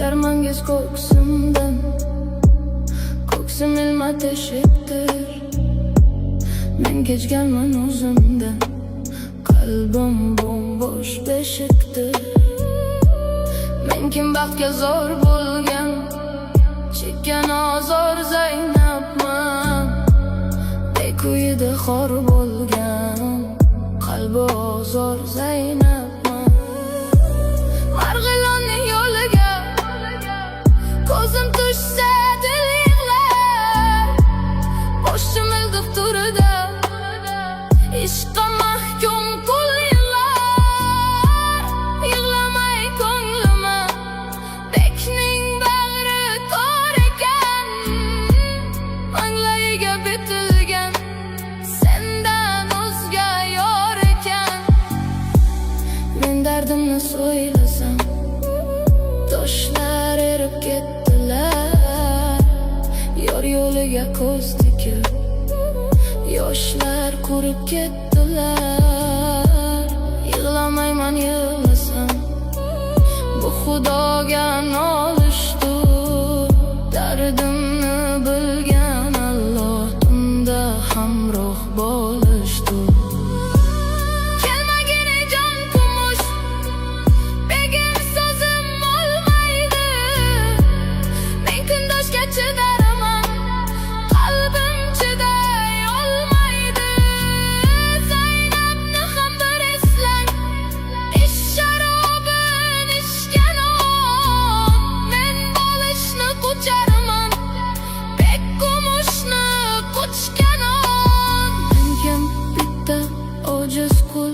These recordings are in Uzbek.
Darmangiz ko'ksimdan, ko'ksim ilma teshikdir. Men kechganman o'zimdan, qalbim bo'sh beshikdir. Men kim baxtga zor bo'lgan, chekkan ozor Zaynabman. Bekuyida xor bo'lgan, qalbi ozor Zaynabman. Marg'ilonning yo'liga ko'zim tushsa dil yig'lar. Boshim ildiq turida ishqqa mahkum qul yillar. Yig'lamay ko'nglima bekning bag'ri tor ekan, manglayiga bitilgan sendan o'zga yor ekan. Men dardimni so'ylasam toshlar erib ketdilar. Yor yo'liga ko'z tikib yoshlar qurib ketdilar. Yig'lamayman yig'lasam bu xudoga nolishdir. Dardimni bilgan Alloh tunda hamroh bo'lishdir. Kelmagin ey jon kumush, begim so'zim olmaydi. Men kundoshga chidaraman, qalbim chiday olmaydi. Zaynabni ham bir eslang, ish sharobin ichgan on. Men bo'lishni qucharman, bek kumushni quchgan on. Men kim bitta ojiz qul,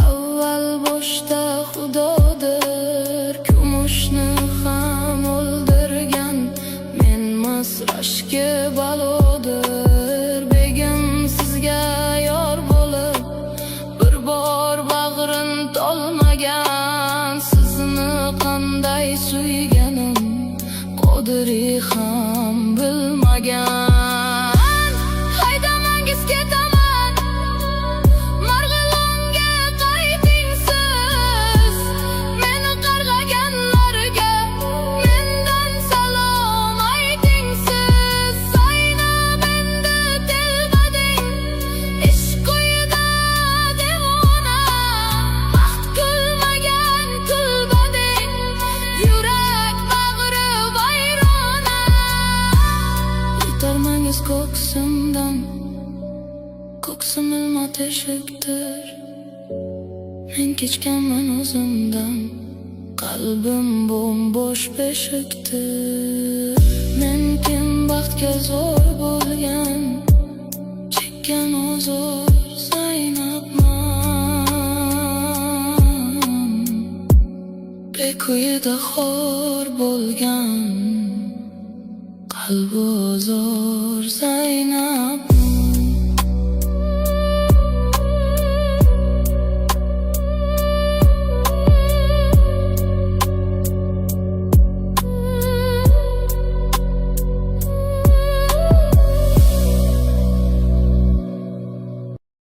avval boshda Xudodir. Kumushni ham o'ldirgan menmas, rashki balodir. Begim sizga yor bo'lib bir bor bag'rin tolmagan. Sizni qanday suyganim Qodiri ham bilmagan. Haydamangiz ketaman, Marg'ilonga qayting siz. Meni qarg'aganlarga mendan salom ayting siz. Zaynab endi telbading, ishq quyida devona. Baxt kulmagan kulbading, yurak bag'ri vayrona. Yutarmangiz ko'ksimdan, ko'ksim ilma teshikdir. Men kechganman o'zimdan, qalbim bo'sh beshikdir. Men kim baxtga zor bo'lgan, chekkan ozor Zaynabman. Bekuyida xor bo'lgan, qalbi ozor Zaynab.